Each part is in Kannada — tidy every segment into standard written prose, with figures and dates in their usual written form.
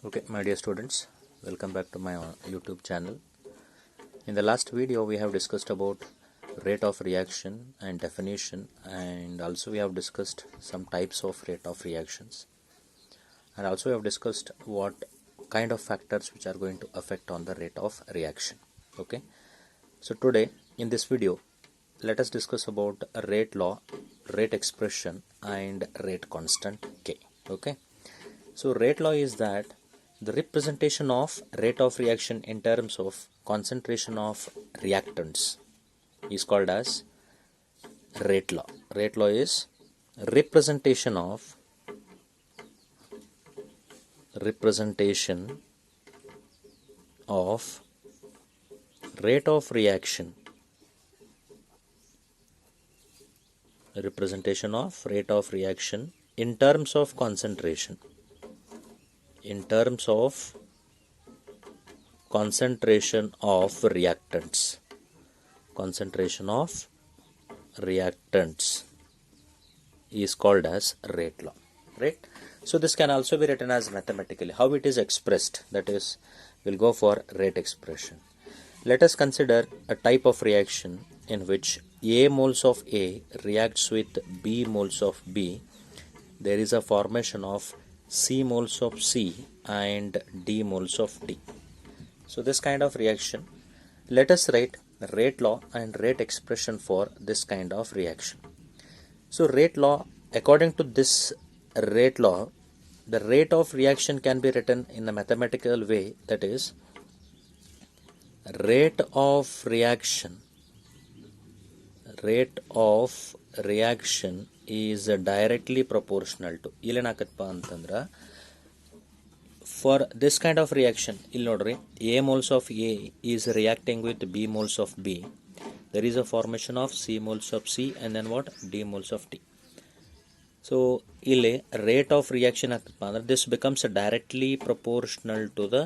Okay, my dear students, welcome back to my YouTube channel. In the last video, we have discussed about rate of reaction and definition, and also we have discussed some types of rate of reactions, and also we have discussed what kind of factors which are going to affect on the rate of reaction. Okay, so today in this video, let us discuss about rate law, rate expression, and rate constant K. Okay, so rate law is that the representation of rate of reaction in terms of concentration of reactants is called as rate law. Rate law is representation of rate of reaction in terms of concentration reactants is called as rate law, right? So this can also be written as mathematically. How it is expressed, that is, we'll go for rate expression. Let us consider a type of reaction in which A moles of A reacts with B moles of B. There is a formation of C moles of C and D moles of D. So this kind of reaction, let us write rate law and rate expression for this kind of reaction. So rate law, according to this rate law, the rate of reaction can be written in a mathematical way, that is, rate of reaction is directly proportional to, ಇಲ್ಲೇನಾಕತ್ಪ ಅಂತಂದ್ರೆ for this kind of reaction, ಇಲ್ಲಿ ನೋಡ್ರಿ, A moles of A is reacting with B moles of B. There is a formation of C moles of C and then what? D moles of D. So ಇಲ್ಲಿ rate of reaction ಆಗ್ತಪ್ಪ ಅಂದ್ರೆ this becomes directly proportional to the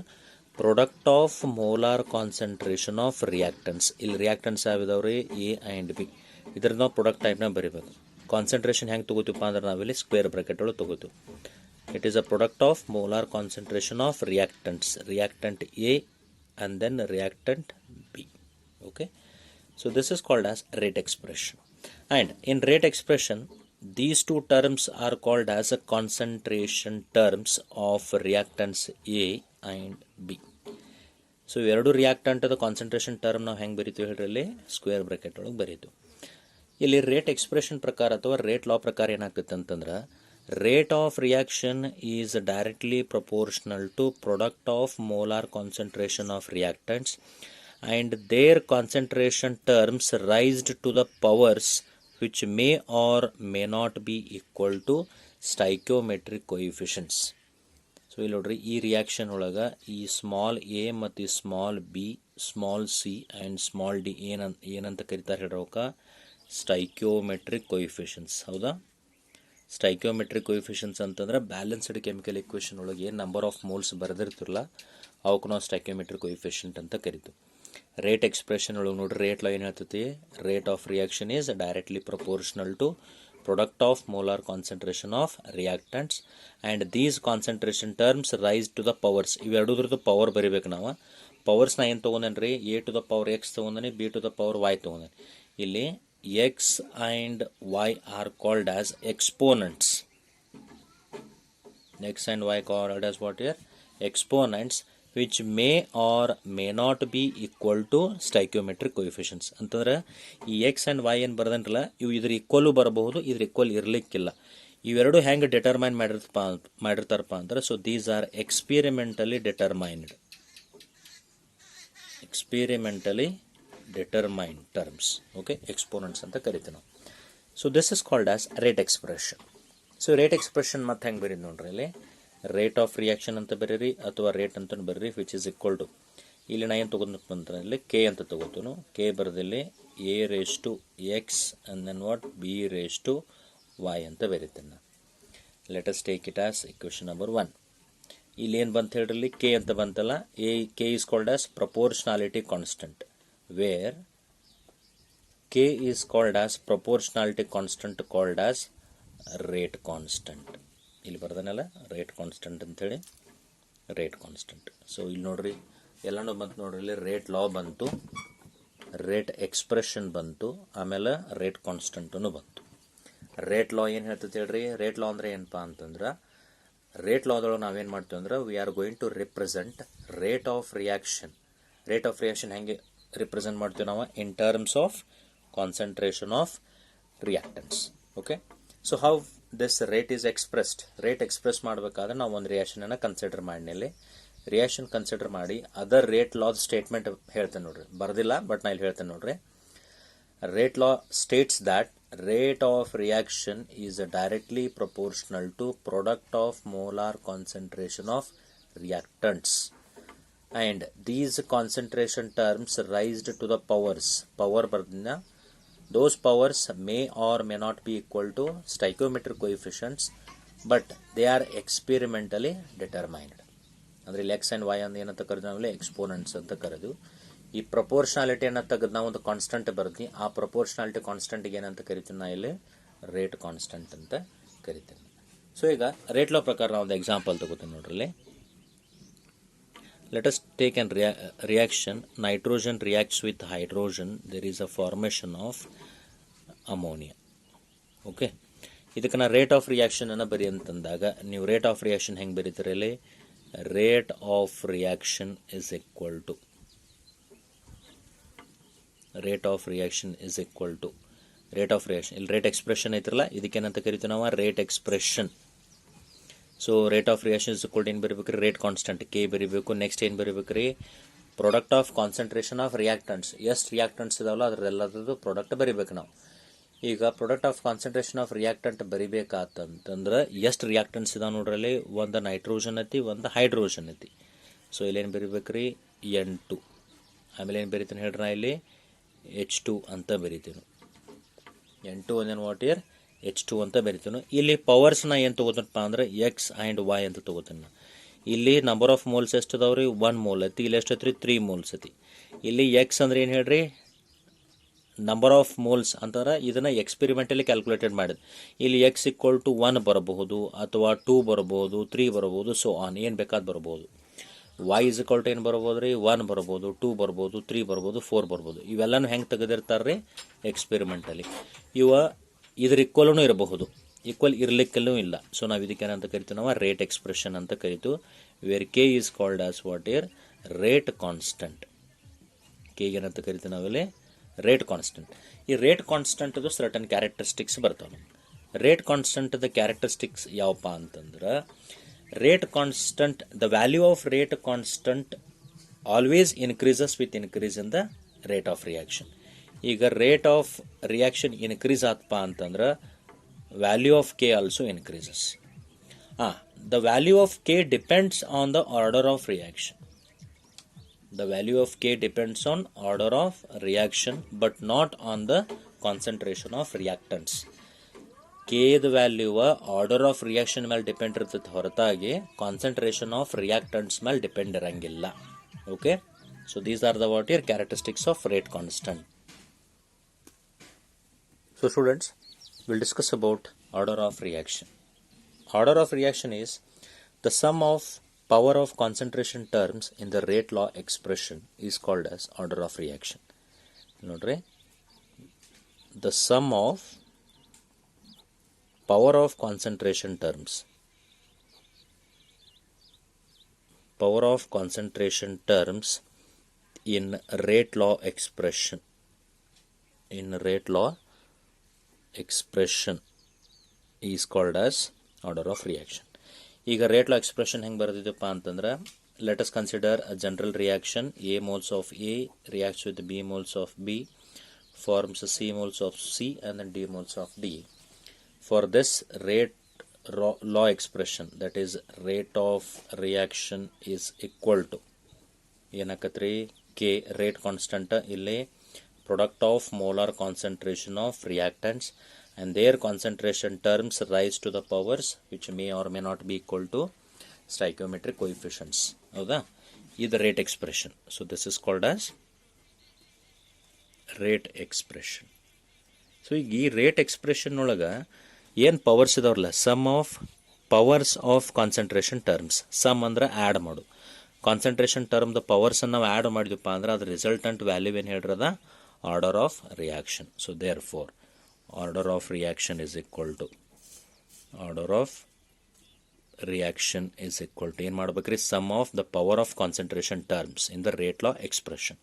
product of molar concentration of reactants. ಇಲ್ಲಿ reactants ಯಾವಿದಾವ್ರಿ? A and B. ಇದ್ರ ನಾವು ಪ್ರಾಡಕ್ಟ್ ಟೈಪ್ನ ಬರೀಬೇಕು. ಕಾನ್ಸಂಟ್ರೇಷನ್ ಹೆಂಗೆ ತಗೋತೀವಪ್ಪ ಅಂದ್ರೆ ನಾವಿಲ್ಲಿ ಸ್ಕ್ವೇರ್ ಬ್ರಾಕೆಟ್ ಒಳಗೆ ತಗೋತೀವಿ. It is a product of molar concentration of reactants, reactant A and then reactant B. Okay, so this is called as rate expression, and in rate expression these two terms are called as a concentration terms of reactants A and B. So ಎರಡು ರಿಯಾಕ್ಟೆಂಟ್ ದ ಕಾನ್ಸಂಟ್ರೇಷನ್ ಟರ್ಮ್ ನಾವು ಹೆಂಗೆ ಬರೀತೀವಿ ಹೇಳ್ರಿ, ಸ್ಕ್ವೇರ್ ಬ್ರಾಕೆಟ್ ಒಳಗೆ ಬರೀತೀವಿ. ಇಲ್ಲಿ ರೇಟ್ ಎಕ್ಸ್ಪ್ರೆಷನ್ ಪ್ರಕಾರ ಅಥವಾ ರೇಟ್ ಲಾ ಪ್ರಕಾರ ಏನಾಗ್ತೈತೆ ಅಂತಂದ್ರೆ, rate of reaction is directly proportional to product of molar concentration of reactants and their concentration terms raised to the powers which may or may not be equal to stoichiometric coefficients. So ಇಲ್ಲಿ ನೋಡ್ರಿ, ಈ ರಿಯಾಕ್ಷನ್ ಒಳಗೆ ಈ ಸ್ಮಾಲ್ ಎ ಮತ್ತು small B, small C and small D ಏನಂತ ಕರಿತಾರೆ ಹೇಳ್ರವಕ್ಕ? ಸ್ಟೈಕ್ಯೋಮೆಟ್ರಿಕ್ ಕೊಯಿಫಿಷನ್ಸ್. ಹೌದಾ? ಸ್ಟೈಕ್ಯೋಮೆಟ್ರಿಕ್ ಕೊಯಿಫಿಷನ್ಸ್ ಅಂತಂದ್ರೆ ಬ್ಯಾಲೆನ್ಸ್ಡ್ ಕೆಮಿಕಲ್ ಇಕ್ವೇಷನ್ ಒಳಗೆ ಏನು ನಂಬರ್ ಆಫ್ ಮೋಲ್ಸ್ ಬರೆದಿರ್ತಿರಲ್ಲ ಅವಕ್ಕೆ ನಾವು ಸ್ಟೈಕ್ಯೋಮೆಟ್ರಿಕ್ ಕೊಯಿಫಿಷಿಯಂಟ್ ಅಂತ ಕರಿತೀವಿ. ರೇಟ್ ಎಕ್ಸ್ಪ್ರೆಷನ್ ಒಳಗೆ ನೋಡ್ರಿ, ರೇಟ್ ಲಾ ಏನು ಹೇಳ್ತೈತಿ? Rate of reaction is directly proportional to product of molar concentration of reactants and these concentration terms rise to the powers. ಇವೆರಡೂದ್ರದ್ದು ಪವರ್ ಬರಿಬೇಕು ನಾವು. ಪವರ್ಸ್ನ ಏನು ತೊಗೊಂಡೇನ್ರಿ? A to the power x ತೊಗೊಂಡೇನೆ, b to the power y ತೊಗೊಂಡೇನೆ. ಇಲ್ಲಿ x and y are called as exponents. X and y called as what here? Exponents which may or may not be equal to stoichiometric coefficients. ಅಂತಂದ್ರೆ ಈ ಎಕ್ಸ್ ಆ್ಯಂಡ್ ವೈ ಏನು ಬರ್ದನ್ರಲ್ಲ, ಇವು ಇದ್ರ ಈಕ್ವಲ್ಲು ಬರಬಹುದು, ಇದ್ರ ಈಕ್ವಲ್ ಇರಲಿಕ್ಕಿಲ್ಲ. ಇವೆರಡು ಹೆಂಗೆ ಡಿಟರ್ಮೈನ್ ಮಾಡಿರ್ತಾರಪ್ಪ ಅಂದ್ರೆ, so these are experimentally determined terms. Okay, exponents ಅಂತ ಕರಿತೀವಿ ನಾವು. So this is called as rate expression. So rate expression ಮತ್ತೆ ಹೆಂಗೆ ಬರೀರಿ ನೋಡ್ರಿ, ಇಲ್ಲಿ ರೇಟ್ ಆಫ್ ರಿಯಾಕ್ಷನ್ ಅಂತ ಬರೀರಿ ಅಥವಾ ರೇಟ್ ಅಂತ ಬರೀರಿ, ವಿಚ್ ಇಸ್ ಈಕ್ವಲ್ ಟು, ಇಲ್ಲಿ ನಾ ಏನು ತೊಗೊಂಡು ಇಲ್ಲಿ ಕೆ ಅಂತ ತೊಗೋತೀವಿ. ಕೆ ಬರೆದಿಲ್ಲಿ a raise to x and then what? B raise to y ಅಂತ ಬರೀತೀನಿ ನಾನು. Let us take it as equation number 1. ಇಲ್ಲಿ ಏನು ಬಂತ ಹೇಳ್ರಿ, ಕೆ ಅಂತ ಬಂತಲ್ಲ, k is called as proportionality constant, where k is called as proportionality constant called as rate constant. ಇಲ್ಲಿ ಬರ್ದನಲ್ಲ ರೇಟ್ ಕಾನ್ಸ್ಟೆಂಟ್ ಅಂಥೇಳಿ, ರೇಟ್ ಕಾನ್ಸ್ಟೆಂಟ್. ಸೊ ಇಲ್ಲಿ ನೋಡ್ರಿ ಎಲ್ಲನೂ ಬಂತು ನೋಡ್ರಿ, ಇಲ್ಲಿ ರೇಟ್ ಲಾ ಬಂತು, ರೇಟ್ ಎಕ್ಸ್ಪ್ರೆಷನ್ ಬಂತು, ಆಮೇಲೆ ರೇಟ್ ಕಾನ್ಸ್ಟೆಂಟೂ ಬಂತು. ರೇಟ್ ಲಾ ಏನು ಹೇಳ್ತೈತೆ ಹೇಳ್ರಿ, ರೇಟ್ ಲಾ ಅಂದರೆ ಏನಪ್ಪ ಅಂತಂದ್ರೆ, ರೇಟ್ ಲಾದೊಳಗೆ ನಾವೇನು ಮಾಡ್ತೀವಿ ಅಂದ್ರೆ we are going to represent rate of reaction. Rate of reaction ಹೆಂಗೆ ರಿಪ್ರೆಸೆಂಟ್ ಮಾಡ್ತೀವಿ ನಾವು, in terms of concentration of reactants. Okay, so how this rate is expressed, rate express ಮಾಡಬೇಕಾದ್ರೆ ನಾವು ಒಂದು ರಿಯಾಕ್ಷನನ್ನು ಕನ್ಸಿಡರ್ ಮಾಡಿನಲ್ಲಿ, ರಿಯಾಕ್ಷನ್ ಕನ್ಸಿಡರ್ ಮಾಡಿ ಅದರ್ ರೇಟ್ ಲಾದ ಸ್ಟೇಟ್ಮೆಂಟ್ ಹೇಳ್ತೇನೆ ನೋಡ್ರಿ, ಬರ್ದಿಲ್ಲ ಬಟ್ ನಾ ಇಲ್ಲಿ ಹೇಳ್ತೇನೆ ನೋಡ್ರಿ. Rate law states that rate of reaction is directly proportional to product of molar concentration of reactants, and these concentration terms raised to the powers, power bardina, those powers may or may not be equal to stoichiometric coefficients, but they are experimentally determined. ಅಂದರೆ ಇಲ್ಲಿ ಎಕ್ಸ್ ಆ್ಯಂಡ್ ವೈ ಅಂತ ಏನಂತ ಕರೆದು ನಾವಲ್ಲಿ ಎಕ್ಸ್ಪೋನೆಂಟ್ಸ್ ಅಂತ ಕರೆದು, ಈ ಪ್ರಪೋರ್ಷನಾಲಿಟಿಯನ್ನು ತೆಗೆದು ನಾವು ಒಂದು ಕಾನ್ಸ್ಟೆಂಟ್ ಬರ್ತೀವಿ, ಆ ಪ್ರಪೋರ್ಷನಾಲಿಟಿ ಕಾನ್ಸ್ಟೆಂಟ್ಗೆ ಏನಂತ ಕರಿತೀವಿ ನಾ ಇಲ್ಲಿ ರೇಟ್ ಕಾನ್ಸ್ಟೆಂಟ್ ಅಂತ ಕರಿತೀವಿ. ಸೊ ಈಗ ರೇಟ್ ಲಾ ಪ್ರಕಾರ ನಾವು ಒಂದು ಎಕ್ಸಾಂಪಲ್ ತಗೋತೀನಿ ನೋಡ್ರಿ. Let us take an reaction, nitrogen reacts with hydrogen, there is a formation of ammonia. Okay, ಇದಕ್ಕೆ ನಾ ರೇಟ್ ಆಫ್ ರಿಯಾಕ್ಷನ್ ಅನ್ನು ಬರಿ ಅಂತಂದಾಗ ನೀವು ರೇಟ್ ಆಫ್ ರಿಯಾಕ್ಷನ್ ಹೆಂಗೆ ಬರೀತೀರಿ ಇಲ್ಲಿ, rate of reaction is equal to rate of reaction is equal to rate of reaction, ಇಲ್ಲಿ ರೇಟ್ ಎಕ್ಸ್ಪ್ರೆಷನ್ ಐತಿರಲ್ಲ ಇದಕ್ಕೇನಂತ ಕರಿತೀವಿ ನಾವು rate expression. So rate of reaction is equal to ಏನು ಬರೀಬೇಕು, ರೇಟ್ ಕಾನ್ಸ್ಟೆಂಟ್ ಕೆ ಬರೀಬೇಕು. ನೆಕ್ಸ್ಟ್ ಏನು ಬರೀಬೇಕು ರೀ, product of concentration of reactants, ಎಷ್ಟು ರಿಯಾಕ್ಟೆಂಟ್ಸ್ ಇದಾವಲ್ಲ ಅದರೆಲ್ಲದರದ್ದು ಪ್ರಾಡಕ್ಟ್ ಬರೀಬೇಕು ನಾವು. ಈಗ product of concentration of reactant ಬರಿಬೇಕಾತಂತಂದ್ರೆ ಎಷ್ಟು ರಿಯಾಕ್ಟೆಂಟ್ಸ್ ಇದಾವೆ ನೋಡ್ರಲ್ಲಿ, ಒಂದು ನೈಟ್ರೋಜನ್ ಐತಿ, ಒಂದು ಹೈಡ್ರೋಜನ್ ಐತಿ. ಸೊ ಇಲ್ಲೇನು ಬರಿಬೇಕು ರೀ, N2. ಆಮೇಲೆ ಏನು ಬರಿತೀನಿ ಹೇಳ್ರಿ, ನಾ ಇಲ್ಲಿ H2 ಅಂತ ಬರಿತೀನಿ. N2 ಅಂದೇನು ವಾಟ್ ಇಯರ್ H2 ಅಂತ ಬರಿತೀನಿ. ಇಲ್ಲಿ ಪವರ್ಸ್ನ ಏನು ತೊಗೋತೀನಪ್ಪ ಅಂದ್ರೆ ಎಕ್ಸ್ ಆ್ಯಂಡ್ ವೈ ಅಂತ ತೊಗೋತೀನಿ. ಇಲ್ಲಿ ನಂಬರ್ ಆಫ್ ಮೋಲ್ಸ್ ಎಷ್ಟು ಅದಾವೆ ರೀ, 1 ಮೋಲ್ ಐತಿ. ಇಲ್ಲಿ ಎಷ್ಟು ಐತಿ ರೀ, 3 ಮೋಲ್ಸ್ ಐತಿ. ಇಲ್ಲಿ ಎಕ್ಸ್ ಅಂದ್ರೆ ಏನು ಹೇಳ್ರಿ, ನಂಬರ್ ಆಫ್ ಮೋಲ್ಸ್ ಅಂತಾರೆ, ಇದನ್ನು ಎಕ್ಸ್ಪೆರಿಮೆಂಟಲಿ ಕ್ಯಾಲ್ಕುಲೇಟೆಡ್ ಮಾಡಿದೆ. ಇಲ್ಲಿ ಎಕ್ಸ್ ಈಕ್ವಲ್ ಟು 1 ಬರಬಹುದು, ಅಥವಾ 2 ಬರಬಹುದು, 3 ಬರಬಹುದು, ಸೊ ಆನ್ ಏನು ಬೇಕಾದ ಬರಬಹುದು. ವೈ ಇಸ್ ಈಕ್ವಲ್ ಟು ಏನು ಬರ್ಬೋದು ರೀ, 1 ಬರ್ಬೋದು, 2 ಬರ್ಬೋದು, 3 ಬರ್ಬೋದು, 4 ಬರ್ಬೋದು. ಇವೆಲ್ಲನೂ ಹೆಂಗೆ ತೆಗೆದಿರ್ತಾರೆ ರೀ, ಎಕ್ಸ್ಪೆರಿಮೆಂಟಲಿ. ಇದ್ರ ಈಕ್ವಲ್ನೂ ಇರಬಹುದು, ಈಕ್ವಲ್ ಇರಲಿಕ್ಕಲ್ಲೂ ಇಲ್ಲ. ಸೊ ನಾವು ಇದಕ್ಕೆ ಏನಂತ ಕರಿತೀವಿ, ನಾವು ರೇಟ್ ಎಕ್ಸ್ಪ್ರೆಷನ್ ಅಂತ ಕರಿತೀವಿ. Where k is called as what here rate constant. K ಏನಂತ ಕರಿತೀವಿ ನಾವಿಲ್ಲಿ ರೇಟ್ ಕಾನ್ಸ್ಟೆಂಟ್. ಈ ರೇಟ್ ಕಾನ್ಸ್ಟೆಂಟ್ದು ಸರ್ಟನ್ ಕ್ಯಾರೆಕ್ಟರಿಸ್ಟಿಕ್ಸ್ ಬರ್ತಾವೆ. ರೇಟ್ ಕಾನ್ಸ್ಟೆಂಟ್ದ ಕ್ಯಾರೆಕ್ಟರಿಸ್ಟಿಕ್ಸ್ ಯಾವಪ್ಪ ಅಂತಂದ್ರೆ, rate constant, the value of rate constant always increases with increase in the rate of reaction. ಈಗ ರೇಟ್ ಆಫ್ ರಿಯಾಕ್ಷನ್ ಇನ್ಕ್ರೀಸ್ ಆತಪ್ಪ ಅಂತಂದ್ರೆ value of K also increases. The value of K depends on the order of reaction. The value of K depends on order of reaction but not on the concentration of reactants. K the value order of reaction ಮೇಲೆ ಡಿಪೆಂಡ್ ಇರ್ತೈತೆ ಹೊರತಾಗಿ ಕಾನ್ಸಂಟ್ರೇಷನ್ ಆಫ್ ರಿಯಾಕ್ಟೆಂಟ್ಸ್ ಮೇಲೆ ಡಿಪೆಂಡ್ ಇರಂಗಿಲ್ಲ. Okay, so these are the what year characteristics of rate constant. So students, will discuss about order of reaction. Order of reaction is the sum of power of concentration terms in the rate law expression is called as order of reaction. Nodre, the sum of power of concentration terms, power of concentration terms in rate law expression, in rate law expression is called as order of reaction. ಈಗ ರೇಟ್ ಲಾ ಎಕ್ಸ್ಪ್ರೆಷನ್ ಹೆಂಗೆ ಬರೆದಿದ್ದಪ್ಪ ಅಂತಂದ್ರೆ, let us consider a general reaction. A moles of A reacts with b moles of B, forms c moles of C and then d moles of d. For this rate law expression, that is rate of reaction is equal to ಏನಕತ್ರಿ, ಕೆ ರೇಟ್ ಕಾನ್ಸ್ಟೆಂಟ್, ಇಲ್ಲಿ product of molar concentration of reactants and their concentration terms rise to the powers which may or may not be equal to stoichiometric coefficients. ಹೌದಾ, ಇದು rate expression. So this is called as rate expression. So ಈಗ ಈ ರೇಟ್ ಎಕ್ಸ್ಪ್ರೆಷನ್ ಒಳಗೆ ಏನು ಪವರ್ಸ್ ಇದಾವ್ರಲ್ಲ, sum of powers of concentration terms. Sum ಅಂದ್ರೆ ಆ್ಯಡ್ ಮಾಡು. ಕಾನ್ಸಂಟ್ರೇಷನ್ ಟರ್ಮ್ದ ಪವರ್ಸನ್ನು ನಾವು ಆ್ಯಡ್ ಮಾಡಿದ್ವಪ್ಪ ಅಂದ್ರೆ ಅದು ರಿಸಲ್ಟೆಂಟ್ ವ್ಯಾಲ್ಯೂ ಏನು ಹೇಳಿರದ order of reaction. So therefore order of reaction is equal to ಏನು ಮಾಡ್ಬೇಕ್ರಿ, sum of the power of concentration terms in the rate law expression.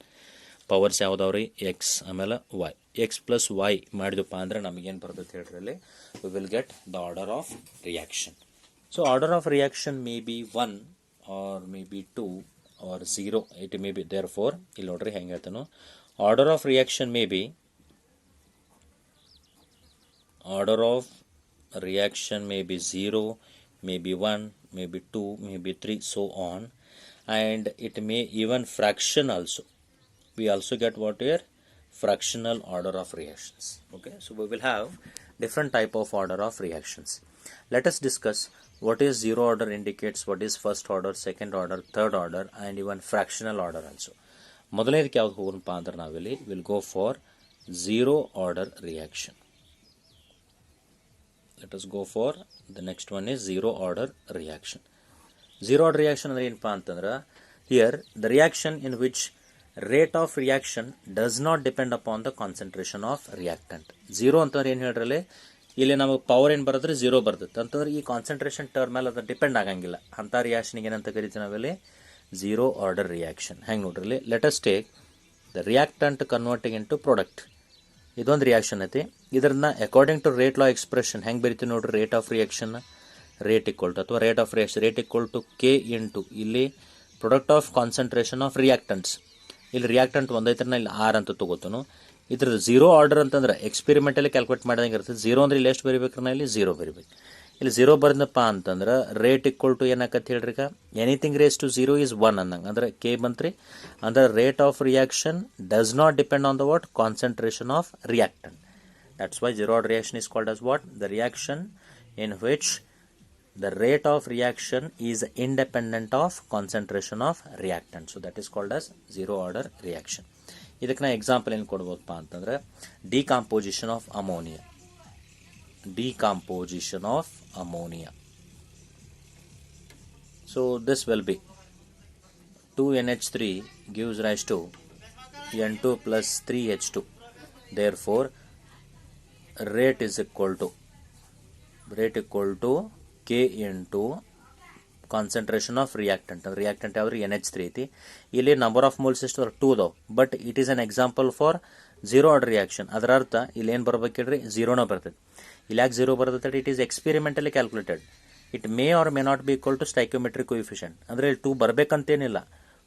Powers ಯಾವ್ದಾವ್ರಿ, ಎಕ್ಸ್ ಆಮೇಲೆ ವೈ. ಎಕ್ಸ್ ಪ್ಲಸ್ ವೈ ಮಾಡಿದಪ್ಪ ಅಂದ್ರೆ ನಮಗೇನು ಬರ್ತೈತೆ ಹೇಳ್ರಿ ಅಲ್ಲಿ, we will get the order of reaction. So order of reaction may be 1 or may be 2 or 0. It may be therefore ಇಲ್ಲಿ ನೋಡ್ರಿ ಹೆಂಗೆ ಹೇಳ್ತಾನು, order of reaction may be 0, maybe 1, maybe 2, maybe 3, so on, and it may even fraction also. We also get what here, fractional order of reactions. Okay, so we will have different type of order of reactions. Let us discuss what is zero order indicates, what is first order, second order, third order, and even fractional order also. ಮೊದಲನೇದಕ್ಕೆ ಯಾವ್ದು ಹೋಗೋಣಪ್ಪ ಅಂದ್ರೆ ನಾವಿಲ್ಲಿ will go for zero order reaction. Let us go for the next one is zero order reaction. Zero order reaction ಅಂದ್ರೆ ಏನಪ್ಪಾ ಅಂತಂದ್ರೆ, here the reaction in which rate of reaction does not depend upon the concentration of reactant. Zero ಅಂತಂದ್ರೆ ಏನು ಹೇಳ್ರಲ್ಲಿ, ಇಲ್ಲಿ ನಮಗೆ ಪವರ್ ಏನು ಬರೋದ್ರೆ ಝೀರೋ ಬರ್ತದೆ ಅಂತಂದ್ರೆ ಈ ಕಾನ್ಸಂಟ್ರೇಷನ್ ಟರ್ಮ್ ಮೇಲೆ ಅದು ಡಿಪೆಂಡ್ ಆಗಂಗಿಲ್ಲ. ಅಂಥ ರಿಯಾಕ್ಷನ್ಗೆ ಏನಂತ ಕರಿತೀವಿ ನಾವಿಲ್ಲಿ, ಝೀರೋ ಆರ್ಡರ್ ರಿಯಾಕ್ಷನ್. ಹೆಂಗೆ ನೋಡ್ರಿ, let us take the reactant converting in to product. ಇದೊಂದು ರಿಯಾಕ್ಷನ್ ಐತಿ. ಇದನ್ನ according to rate law expression ಹೆಂಗೆ ಬರಿತೀವಿ ನೋಡ್ರಿ, rate of reaction rate equal to ಅಥವಾ rate of reaction rate equal to k into ಇಲ್ಲಿ product of concentration of reactants. ಇಲ್ಲಿ ರಿಯಾಕ್ಟೆಂಟ್ ಒಂದೈತ್ರನ ಇಲ್ಲಿ ಆರ್ ಅಂತ ತಗೋತಾನು. ಇದ್ರದ್ದು ಝೀರೋ ಆರ್ಡರ್ ಅಂತಂದ್ರೆ ಎಕ್ಸ್ಪೆರಿಮೆಂಟಲ್ಲಿ ಕ್ಯಾಲ್ಕುಲೇಟ್ ಮಾಡಿದಂಗೆ ಇರ್ತದೆ. ಝೀರೋ ಅಂದ್ರೆ ಇಲ್ಲಿ ಎಷ್ಟು ಬರಿಬೇಕ್ರಿ, ನಾ ಇಲ್ಲಿ ಝೀರೋ ಬರಿಬೇಕು. ಇಲ್ಲಿ ಝೀರೋ ಬರ್ದಪ್ಪ ಅಂತಂದ್ರೆ ರೇಟ್ ಈಕ್ವಲ್ ಟು ಏನಾಕತ್ತೆ ಹೇಳ್ರಿ, ಈಗ anything raise to zero is 1 ಅನ್ನಂಗೆ. ಅಂದ್ರೆ ಕೆ ಬಂತ್ರಿ ಅಂದ್ರೆ rate of reaction does not depend on the what, concentration of reactant. That's why zero order reaction is called as what? The reaction in which the rate of reaction is independent of concentration of reactant. So that is called as zero order reaction. ಇದಕ್ಕೆ ನಾ ಎಕ್ಸಾಂಪಲ್ ಏನು ಕೊಡ್ಬೋದಪ್ಪ ಅಂತಂದ್ರೆ, decomposition of ammonia. So this will be 2NH3 gives rise to N2 plus 3H2. Therefore rate is equal to K into concentration of reactant. Reactant ಯಾವ್ರಿ NH3 ಐತಿ. ಇಲ್ಲಿ ನಂಬರ್ ಆಫ್ ಮೋಲ್ಸ್ ಎಷ್ಟು 2 ಅದಾವ. But it is an example for zero order reaction. ಅದರ ಅರ್ಥ ಇಲ್ಲಿ ಏನು ಬರ್ಬೇಕು ಹೇಳ್ರಿ, ಝೀರೋನ ಬರ್ತದೆ. ಇಲ್ಲಿ ಯಾಕೆ ಝೀರೋ ಬರ್ತದೆ, it is experimentally calculated. It may or may not be equal to stoichiometric coefficient. ಅಂದ್ರೆ ಇಲ್ಲಿ 2 ಬರ್ಬೇಕಂತೇನಿಲ್ಲ,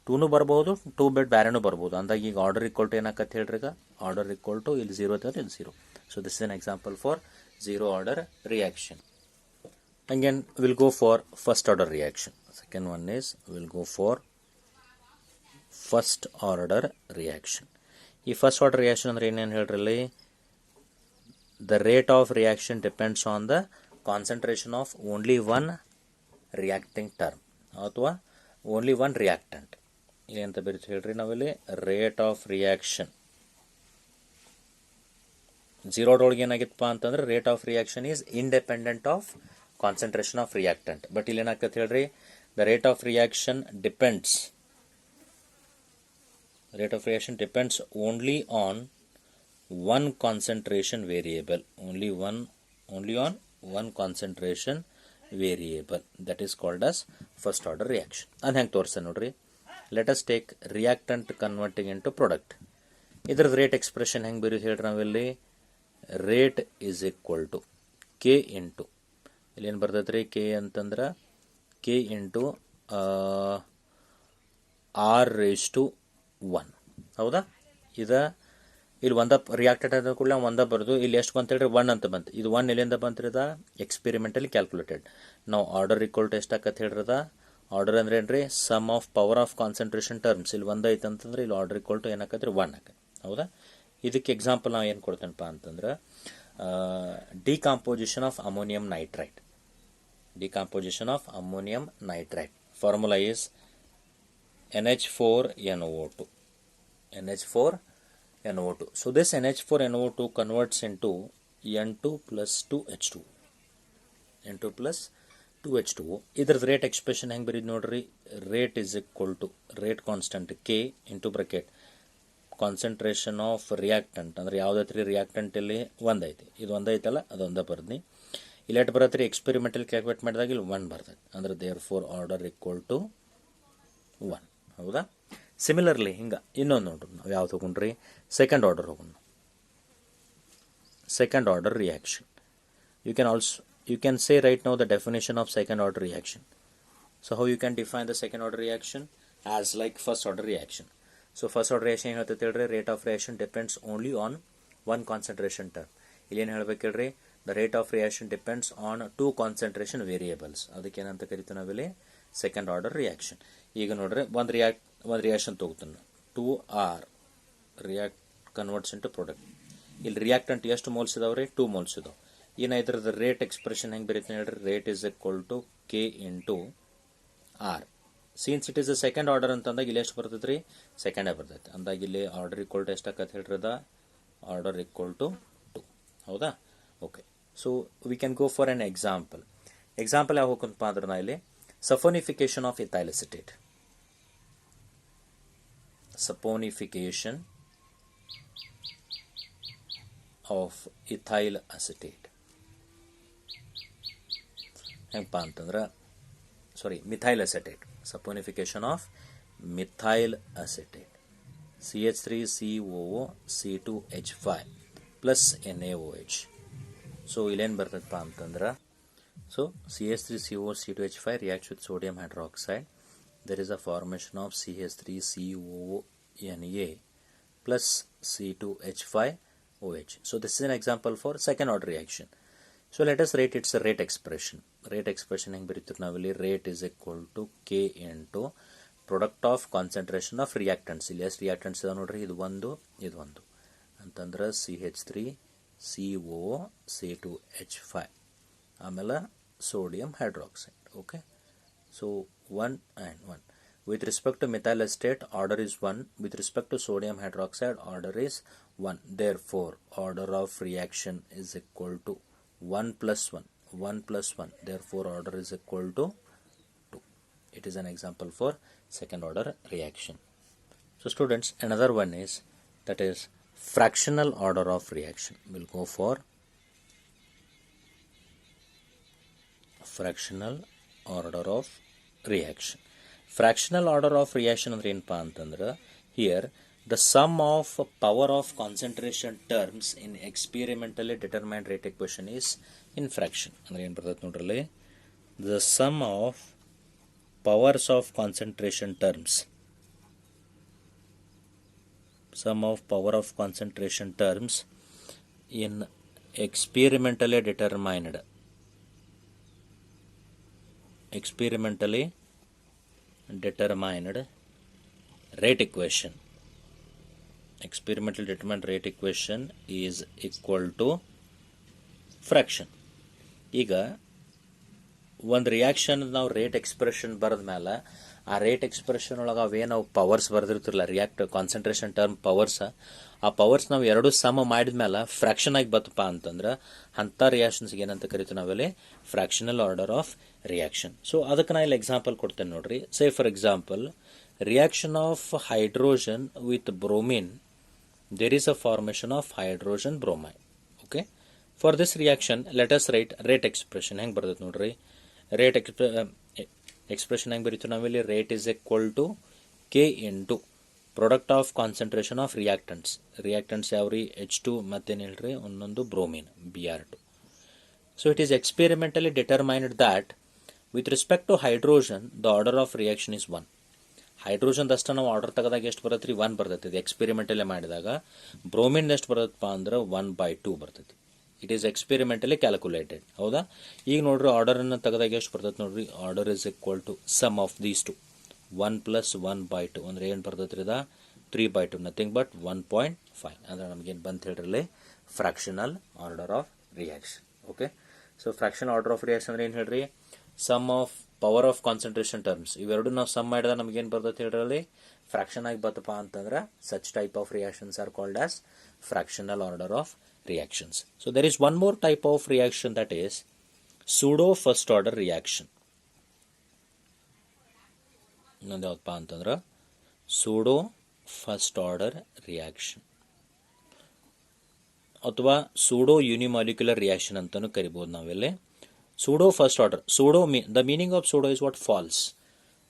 2ನೂ ಬರ್ಬೋದು, 2 ಬಿಟ್ ಬೇರೆನೂ ಬರ್ಬೋದು. ಅಂದಾಗ ಈಗ ಆರ್ಡರ್ ಈಕ್ವಲ್ ಟು ಏನಾಕತ್ತೆ ಹೇಳ್ರಿ, ಈಗ ಆರ್ಡರ್ ಈಕ್ವಲ್ ಟು ಇಲ್ಲಿ ಝೀರೋ ಇರ್ತದೆ, ಇಲ್ಲಿ zero. So this is an example for zero order reaction. Again we'll go for first order reaction. Second one is we'll go for first order reaction. ಈ first order reaction ಅಂದ್ರೆ ಏನೇನು ಹೇಳ್ರಲ್ಲಿ, the rate of reaction depends on the concentration of only one reacting term ಅಥವಾ only one reactant. ಇಲ್ಲಿ ಅಂತ ಬರೀತೀವಿ ಹೇಳ್ರಿ ನಾವಿಲ್ಲಿ, rate of reaction. ಝೀರೋ ಒಳಗೆ ಏನಾಗಿತ್ತಪ್ಪ ಅಂತಂದ್ರೆ rate of reaction is independent of concentration of reactant. But ಇಲ್ಲಿ ಏನಾಗ್ತದೆ ಹೇಳ್ರಿ, the rate of reaction depends only on one concentration variable. Only on one concentration variable. That is called as first order reaction. ಅದು ಹೆಂಗೆ ತೋರಿಸ್ತಾನೆ ನೋಡ್ರಿ, let us take reactant converting in to product. ಇದ್ರದ್ದು ರೇಟ್ ಎಕ್ಸ್ಪ್ರೆಷನ್ ಹೆಂಗೆ ಬರೀ ಹೇಳ್ರಿ ನಾವಿಲ್ಲಿ, rate is equal to k into ಇಲ್ಲೇನು ಬರ್ತೈತೆ ರೀ, ಕೆ ಅಂತಂದ್ರೆ ಕೆ ಇಂಟು R⁻1. ಹೌದಾ? ಇಲ್ಲಿ ಒಂದ ರಿಯಾಕ್ಟೆಂಟ್ ಅಂತ ಕೂಡ ಒಂದ ಬರೋದು. ಇಲ್ಲಿ ಎಷ್ಟು ಬಂತ ಹೇಳ್ರಿ, 1 ಅಂತ ಬಂತು. ಇದು 1 ಎಲ್ಲಿಂದ ಬಂತ್ರಿ, ಅದ ಎಕ್ಸ್ಪೆರಿಮೆಂಟಲಿ ಕ್ಯಾಲ್ಕುಲೇಟೆಡ್. ನಾವು ಆರ್ಡರ್ ಈಕ್ವಲ್ ಟು ಎಷ್ಟಾಕತ್ತೆ ಹೇಳ್ರದ, ಆರ್ಡರ್ ಅಂದ್ರೆ ಏನ್ರಿ, sum of power of concentration terms. ಇಲ್ಲಿ 1 ಐತೆ ಅಂತಂದ್ರೆ ಇಲ್ಲಿ ಆರ್ಡರ್ ಈಕ್ವಲ್ ಟು ಏನಾಕತ್ರಿ, 1 ಆಕತ್ತೆ. ಹೌದಾ? ಇದಕ್ಕೆ ಎಕ್ಸಾಂಪಲ್ ನಾವು ಏನು ಕೊಡ್ತೇನಪ್ಪ ಅಂತಂದ್ರೆ, decomposition of ammonium nitrite. Formula is NH4NO2. So this NH4NO2 converts into N2 plus 2H2. 2H2O. ಇದ್ರದ್ದು ರೇಟ್ ಎಕ್ಸ್ಪ್ರೆಷನ್ ಹೆಂಗೆ ಬರೀದು ನೋಡ್ರಿ, rate is equal to rate constant k into bracket concentration of reactant, ಅಂದ್ರೆ ಯಾವುದೈತ್ರಿ ರಿಯಾಕ್ಟೆಂಟ್ ಇಲ್ಲಿ ಒಂದೈತಿ, ಇದು ಒಂದೈತಲ್ಲ ಅದು ಒಂದೇ ಬರ್ದ್ನಿ. ಇಲ್ಲಿ ಎಷ್ಟು ಬರತ್ರಿ ಎಕ್ಸ್ಪೆರಿಮೆಂಟಲ್ ಕ್ಯಾಲ್ಕುಲೇಟ್ ಮಾಡಿದಾಗ ಇಲ್ಲಿ 1 ಬರ್ತೈತೆ, ಅಂದ್ರೆ therefore order equal to 1. ಹೌದಾ? ಸಿಮಿಲರ್ಲಿ ಹಿಂಗೆ ಇನ್ನೊಂದು ನೋಡ್ರಿ, ನಾವು ಯಾವ್ದು ಹೋಗ್ರಿ, ಸೆಕೆಂಡ್ ಆರ್ಡರ್ ಹೋಗೋಣ. Second order reaction, you can say right now the definition of second order reaction. So how you can define the second order reaction? As like first order reaction. So first order reaction ಏನು ಹೇಳ್ತೈತೆ ಹೇಳ್ರಿ, rate of reaction depends only on one concentration term. ಇಲ್ಲಿ ಏನು ಹೇಳ್ಬೇಕು ಹೇಳ್ರಿ, the rate of reaction depends on two concentration variables. ಅದಕ್ಕೆ ಏನಂತ ಕರಿತೀವಿ ನಾವಿಲ್ಲಿ ಸೆಕೆಂಡ್ ಆರ್ಡರ್ ರಿಯಾಕ್ಷನ್. ಈಗ ನೋಡ್ರಿ ಒಂದು ರಿಯಾಕ್ಷನ್ ತಗೋತಾನೆ, 2R react converts into product. ಇಲ್ಲಿ ರಿಯಾಕ್ಟೆಂಟ್ ಎಷ್ಟು ಮೋಲ್ಸ್ ಇದಾವ್ರಿ, 2 ಮೋಲ್ಸ್ ಇದಾವೆ. ಏನಾಯ್ತರದ ರೇಟ್ ಎಕ್ಸ್ಪ್ರೆಷನ್ ಹೆಂಗೆ ಬರೀತೀನಿ ಹೇಳ್ರಿ, rate is equal to k into R. Since it is a second order ಅಂತಂದಾಗ ಇಲ್ಲಿ ಎಷ್ಟು ಬರ್ತೈತೆ ರೀ, ಸೆಕೆಂಡೇ ಬರ್ತೈತೆ. ಅಂದಾಗ ಇಲ್ಲಿ ಆರ್ಡರ್ ಈಕ್ವಲ್ ಟು ಎಷ್ಟಾಗತ್ತೆ ಹೇಳ್ರದ, ಆರ್ಡರ್ ಈಕ್ವಲ್ ಟು 2. ಹೌದಾ? Okay, so we can go for an example. Example ಯಾವ ಹೋಗಂತಪ್ಪ ಅಂದ್ರೆ ನಾ ಇಲ್ಲಿ saponification of ethyl acetate. Saponification of ethyl acetate ಹೆಂಗಪ್ಪ ಅಂತಂದ್ರೆ, sorry, methyl acetate. Saponification of methyl acetate, CH3COO C2H5 plus NaOH. So ಇಲ್ಲೇನು ಬರ್ತದಪ್ಪ ಅಂತಂದ್ರೆ, so CH3COO C2H5 reacts with sodium hydroxide. There is a formation of CH3COO Na plus C2H5OH. So this is an example for second order reaction. So let us write its rate expression. Rate expression ಹೆಂಗೆ ಬರೀತೀವಿ ನಾವಿಲ್ಲಿ, rate is equal to K into product of concentration of reactants. ಇಲ್ಲಿ ಎಷ್ಟು ರಿಯಾಕ್ಟೆಂಟ್ಸ್ ಇದಾವೆ ನೋಡ್ರಿ, ಇದು ಒಂದು ಅಂತಂದ್ರೆ CH3COO C2H5 ಆಮೇಲೆ sodium hydroxide. Okay, so 1 and 1. With respect to methyl acetate, order is 1. With respect to sodium hydroxide, order is 1. Therefore, order of reaction is equal to 1 plus 1. 1 plus 1. Therefore, order is equal to 2. It is an example for second order reaction. So, students, another one is, that is fractional order of reaction. We'll go for fractional order of reaction. Fractional order of reaction ಅಂದ್ರೆ ಏನಪ್ಪಾ ಅಂತಂದ್ರೆ, here the sum of power of concentration terms in experimentally determined rate equation is in fraction. ಅಂದ್ರೆ ಏನು ಬರ್ತೈತೆ ನೋಡ್ರಲ್ಲಿ, the sum of powers of concentration terms, sum of power of concentration terms in experimentally determined rate equation. Experimentally determined rate equation is equal to fraction. ಈಗ ಒಂದು ರಿಯಾಕ್ಷನ್ ನಾವು ರೇಟ್ ಎಕ್ಸ್ಪ್ರೆಷನ್ ಬರೆದ ಮೇಲೆ ಆ ರೇಟ್ ಎಕ್ಸ್ಪ್ರೆಷನ್ ಒಳಗೆ ಅವೇ ನಾವು ಪವರ್ಸ್ ಬರೆದಿರ್ತಿರಲ್ಲ, ರಿಯಾಕ್ಟ್ ಕಾನ್ಸಂಟ್ರೇಷನ್ ಟರ್ಮ್ ಪವರ್ಸ್, ಆ ಪವರ್ಸ್ ನಾವು ಎರಡು ಸಮ ಮಾಡಿದ ಮೇಲೆ ಫ್ರಾಕ್ಷನ್ ಆಗಿ ಬತ್ತಪ್ಪ ಅಂತಂದ್ರೆ ಅಂಥ ರಿಯಾಕ್ಷನ್ಸ್ಗೆ ಏನಂತ ಕರಿತೀವಿ ನಾವೆಲ್ಲಿ, fractional order of reaction. So ಅದಕ್ಕೆ ನಾ ಇಲ್ಲಿ ಎಕ್ಸಾಂಪಲ್ ಕೊಡ್ತೇನೆ ನೋಡ್ರಿ. Say for example, reaction of hydrogen with bromine, there is a formation of hydrogen bromide. Okay, for this reaction let us write rate expression. ಹೆಂಗೆ ಬರ್ತೈತೆ ನೋಡ್ರಿ, rate expression ಹೆಂಗೆ ಬರೀತೀವಿ ನಾವಿಲ್ಲಿ, rate is equal to K into product of concentration of reactants ಯಾವ್ರಿ, H2 ಮತ್ತೇನು ಹೇಳ್ರಿ, ಒಂದೊಂದು bromine Br2. So it is experimentally determined that with respect to hydrogen the order of reaction is 1. Hydrogen ಅಷ್ಟು ನಾವು ಆರ್ಡರ್ ತೆಗೆದಾಗ ಎಷ್ಟು ಬರುತ್ತೆ ರೀ, 1 ಬರ್ತೈತಿ. ಇದು ಎಕ್ಸ್ಪೆರಿಮೆಂಟಲ್ಲೇ ಮಾಡಿದಾಗ ಬ್ರೋಮಿನ್ ಎಷ್ಟು ಬರುತ್ತಪ್ಪ ಅಂದ್ರೆ 1/2 ಬರ್ತೈತಿ. It is experimentally calculated. ಹೌದಾ? ಈಗ ನೋಡ್ರಿ ಆರ್ಡರನ್ನು ತೆಗೆದಾಗ ಎಷ್ಟು ಬರ್ತೈತಿ ನೋಡ್ರಿ, order is equal to sum of these two 1 + 1/2 ಅಂದ್ರೆ ಏನು ಬರ್ತೈತಿ ರೀ, 3/2, ನಥಿಂಗ್ ಬಟ್ 1.5. ಅಂದ್ರೆ ನಮಗೇನು ಬಂತ ಹೇಳ್ರಿ, fractional order of reaction. Okay, so fractional order of reaction ಅಂದ್ರೆ ಏನು ಹೇಳ್ರಿ, sum of power of concentration terms ಇವೆರಡು ನಾವು ಸಮ್ ಮಾಡಿದಾಗ ನಮಗೇನು ಬರ್ತೈತೆ ಹೇಳ್ರಲ್ಲಿ, ಫ್ರಾಕ್ಷನ್ ಆಗಿ ಬತ್ತಪ್ಪ ಅಂತಂದ್ರೆ such type of reactions are called as fractional order of reactions. So there is one more type of reaction, that is pseudo first order reaction. ಇನ್ನೊಂದು ಯಾವತ್ತಪ್ಪ ಅಂತಂದ್ರೆ ಸೂಡೋ ಫಸ್ಟ್ ಆರ್ಡರ್ ರಿಯಾಕ್ಷನ್ ಅಥವಾ ಸೂಡೋ ಯೂನಿಮಾಲಿಕ್ಯುಲರ್ ರಿಯಾಕ್ಷನ್ ಅಂತಲೂ ಕರಿಬೋದು ನಾವೆಲ್ಲಿ. Pseudo first order, pseudo the meaning of pseudo is what? False.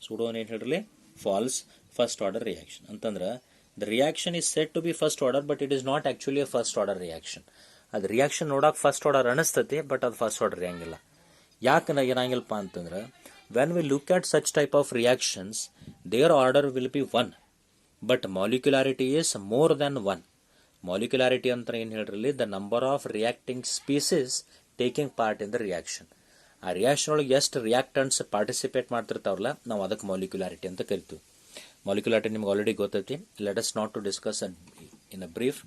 Pseudo ಏನು ಹೇಳಿರಲಿ? ಫಾಲ್ಸ್ ಫಸ್ಟ್ ಆರ್ಡರ್ ರಿಯಾಕ್ಷನ್ ಅಂತಂದ್ರೆ the reaction is set to be first order but it is not actually a first order reaction. ಅದು ರಿಯಾಕ್ಷನ್ ನೋಡೋಕೆ ಫಸ್ಟ್ ಆರ್ಡರ್ ಅನಿಸ್ತತಿ, ಬಟ್ ಅದು ಫಸ್ಟ್ ಆರ್ಡರ್ ಇರಂಗಿಲ್ಲ. ಯಾಕೆ ಏನಾಗಿಲ್ಲಪ್ಪ ಅಂತಂದ್ರೆ when we look at such type of reactions their order will be one but molecularity is more than one. Molecularity ಅಂತ ಏನು ಹೇಳಿರಲಿ? The number of reacting species taking part in the reaction. ಆ ರಿಯಾಕ್ಷನ್ ಒಳಗೆ ಎಷ್ಟು ರಿಯಾಕ್ಟೆಂಟ್ಸ್ ಪಾರ್ಟಿಸಿಪೇಟ್ ಮಾಡ್ತಿರ್ತಾವಲ್ಲ, ನಾವು ಅದಕ್ಕೆ ಮಾಲಿಕ್ಯುಲಾರಿಟಿ ಅಂತ ಕರಿತೀವಿ. ಮಾಲಿಕ್ಯುಲಾರಿಟಿ ನಿಮ್ಗೆ ಆಲ್ರೆಡಿ ಗೊತ್ತೈತಿ. Let us not to discuss in a brief.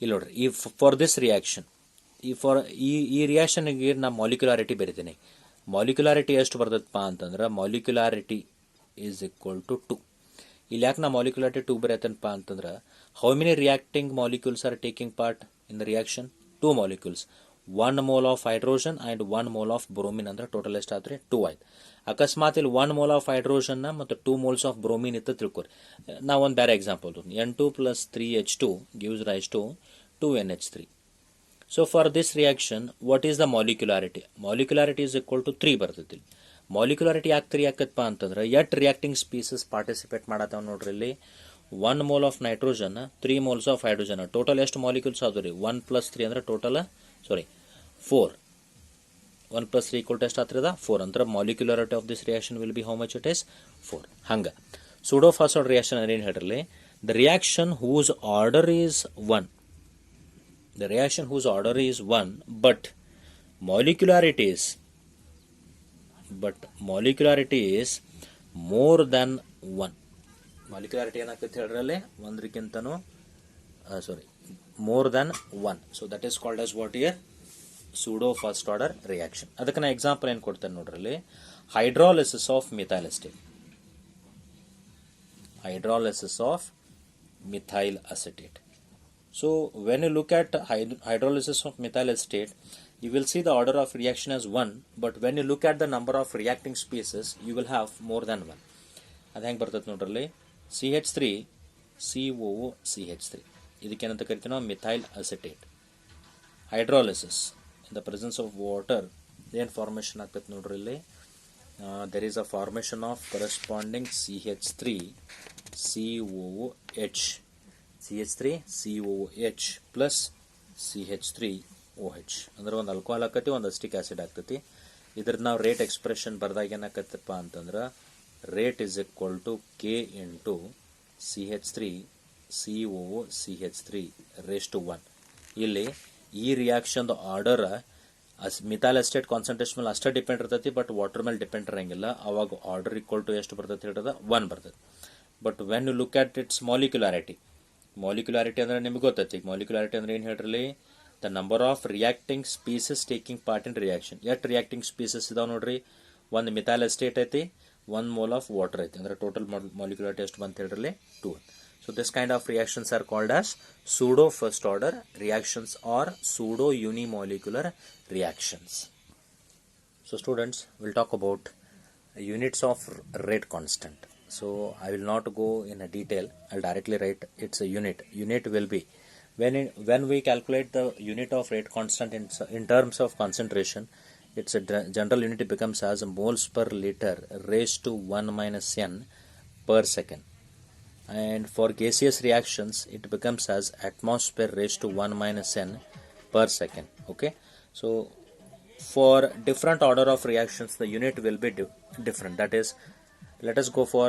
ಇಲ್ಲಿ ನೋಡ್ರಿ, ಈ ಫಾರ್ ದಿಸ್ ರಿಯಾಕ್ಷನ್, ಈ ರಿಯಾಕ್ಷನ್ಗೆ ನಾ ಮಾಲಿಕ್ಯುಲಾರಿಟಿ ಬರೀತೀನಿ. ಮಾಲಿಕ್ಯುಲಾರಿಟಿ ಎಷ್ಟು ಬರ್ತದಪ್ಪ ಅಂತಂದ್ರೆ ಮಾಲಿಕ್ಯುಲಾರಿಟಿ ಈಸ್ ಈಕ್ವಲ್ ಟು 2. ಇಲ್ಲಿ ಯಾಕೆ ನಾ ಮಾಲಿಕ್ಯುಲಾರಿಟಿ 2 ಬರೆಯತ್ತನಪ್ಪ ಅಂತಂದ್ರೆ how many reacting molecules are taking part in the reaction? 2 molecules. 1 mole of hydrogen and 1 mole of bromine ಅಂದ್ರೆ ಟೋಟಲ್ ಎಷ್ಟಾದ್ರೆ 2 ಆಯ್ತು. ಅಕಸ್ಮಾತ್ ಇಲ್ಲಿ 1 ಮೋಲ್ ಆಫ್ ಹೈಡ್ರೋಜನ್ ಮತ್ತು 2 moles ಆಫ್ ಬ್ರೋಮಿನ್ ಇತ್ತು ತಿಳ್ಕೊರಿ. ನಾವು ಒಂದು ಬೇರೆ example N2 + 3H2 gives rise to 2NH3. So for this reaction, what is the molecularity? Molecularity is equal to 3 ಬರ್ತೈತಿ. ಮಾಲಿಕ್ಯುಲಾರಿಟಿ ಯಾಕೆ 3 ಯಾಕತ್ತಪ್ಪ ಅಂತಂದ್ರೆ ಎಷ್ಟು ರಿಯಾಕ್ಟಿಂಗ್ ಸ್ಪೀಸಸ್ ಪಾರ್ಟಿಸಿಪೇಟ್ ಮಾಡತ್ತಾವ ನೋಡ್ರಿ. ಇಲ್ಲಿ 1 mole of nitrogen, 3 moles of hydrogen, total ಎಷ್ಟು ಮಾಲಿಕ್ಯೂಲ್ಸ್ ಆದ್ರಿ? 1 + 3 ಅಂದ್ರೆ ಟೋಟಲ್ 4. 1 + 3 = ಎಷ್ಟು ಆಗ್ತದ? 4. ಅಂದ್ರೆ molecularity of this reaction will be how much it is? 4. ಹಂಗ ಸೂಡೋ ಫಸ್ಟ್ ಆರ್ಡರ್ ರಿಯಾಕ್ಷನ್ ಅಂದ್ರೆ ಏನು ಹೇಳಿರಲಿ? The reaction whose order is 1. The reaction whose order is 1 but molecularity is more than 1. Molecularity ಏನಾಗ್ತೈತೆ ಹೇಳ್ರಲ್ಲಿ? ಒಂದಕ್ಕಿಂತನೂ more than 1. So that is called as what here? Pseudo first order reaction. ಅದಕ್ಕೆ ನಾ ಎಕ್ಸಾಂಪಲ್ ಏನು ಕೊಡ್ತೇನೆ ನೋಡ್ರಲ್ಲಿ. Hydrolysis of methyl acetate. Hydrolysis of methyl acetate. So when you look at hydrolysis of methyl acetate, you will see the order of reaction as 1, but when you look at the number of reacting species, you will have more than 1. ಅದು ಹೆಂಗೆ ಬರ್ತದೆ ನೋಡ್ರಲ್ಲಿ? CH3 COO CH3 ಇದಕ್ಕೇನಂತ ಕರಿತೀವಿ ನಾವು? Methyl acetate. Hydrolysis in the presence of water ಏನು ಫಾರ್ಮೇಷನ್ ಆಗ್ತದೆ ನೋಡ್ರಿ ಇಲ್ಲಿ? there is a formation of corresponding CH3 COOH CH3COOH plus CH3OH ಅಂದ್ರೆ ಒಂದು ಆಲ್ಕೋಹಾಲ್ ಆಕತಿ, ಒಂದು ಅಸ್ಟಿಕ್ ಆಸಿಡ್ ಆಗ್ತತಿ. ಇದ್ರದ್ದು ನಾವು ರೇಟ್ ಎಕ್ಸ್ಪ್ರೆಷನ್ ಬರ್ದಾಗ ಏನಾಕತ್ತಪ್ಪ ಅಂತಂದ್ರೆ rate is equal to K into CH3COOCH3 raised to 1. ಇಲ್ಲಿ ಈ ರಿಯಾಕ್ಷನ್ದು ಆರ್ಡರ್ ಮಿಥೈಲ್ ಅಸಿಟೇಟ್ ಕಾನ್ಸಂಟ್ರೇಷನ್ ಮೇಲೆ ಅಷ್ಟೇ ಡಿಪೆಂಡ್ ಇರ್ತೈತಿ, ಬಟ್ ವಾಟರ್ ಮೇಲೆ ಡಿಪೆಂಡ್ ಇರಂಗಿಲ್ಲ. ಅವಾಗ ಆರ್ಡರ್ ಈಕ್ವಲ್ ಟು ಎಷ್ಟು ಬರ್ತೈತಿ ಹೇಳಿದ? 1 ಬರ್ತೈತಿ. But when you look at its molecularity ಅಂದ್ರೆ ನಿಮ್ಗೆ ಗೊತ್ತೈತಿ. ಮಾಲಿಕ್ಯುಲಾರಿಟಿ ಅಂದ್ರೆ ಏನು ಹೇಳ್ರಿ? The number of reacting species taking part in reaction. ಎಷ್ಟು ರಿಯಾಕ್ಟಿಂಗ್ ಸ್ಪೀಸಸ್ ಇದಾವೆ ನೋಡ್ರಿ? ಒಂದು ಮಿಥೈಲ್ ಅಸಿಟೇಟ್ ಐತಿ, 1 mole ಆಫ್ ವಾಟರ್ ಐತಿ. ಅಂದ್ರೆ ಟೋಟಲ್ ಮಾಲಿಕ್ಯುಲಾರಿಟಿ ಎಷ್ಟು ಬಂತ ಹೇಳ್ರಿ? 2. So this kind of reactions are called as pseudo first order reactions or pseudo unimolecular reactions. So students, we'll talk about units of rate constant. So I will not go in a detail. I'll directly write it's a unit. Unit will be when we calculate the unit of rate constant in terms of concentration, its a general unit becomes as moles per liter raised to 1 minus n per second. And for gaseous reactions it becomes as atmosphere raised to 1 minus n per second. Okay, so for different order of reactions the unit will be different. That is, let us go for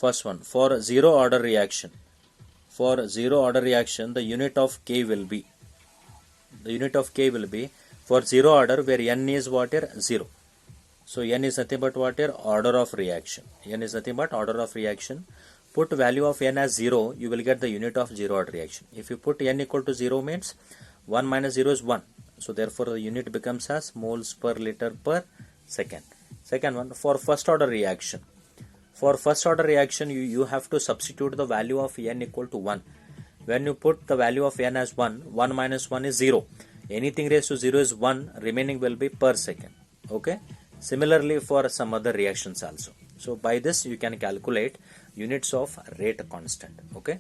first one. For zero order reaction the unit of K will be for zero order where n is what here? 0. So n is nothing but what here? Order of reaction. N is nothing but order of reaction. Put value of n as 0, you will get the unit of zero order reaction. If you put n equal to 0 means 1 minus 0 is 1. So therefore the unit becomes as moles per liter per second. Second one, for first order reaction. For first order reaction you have to substitute the value of n equal to 1. When you put the value of n as 1, 1 minus 1 is 0. Anything raised to 0 is 1, remaining will be per second. Okay, similarly for some other reactions also. So by this you can calculate units of rate constant. Okay.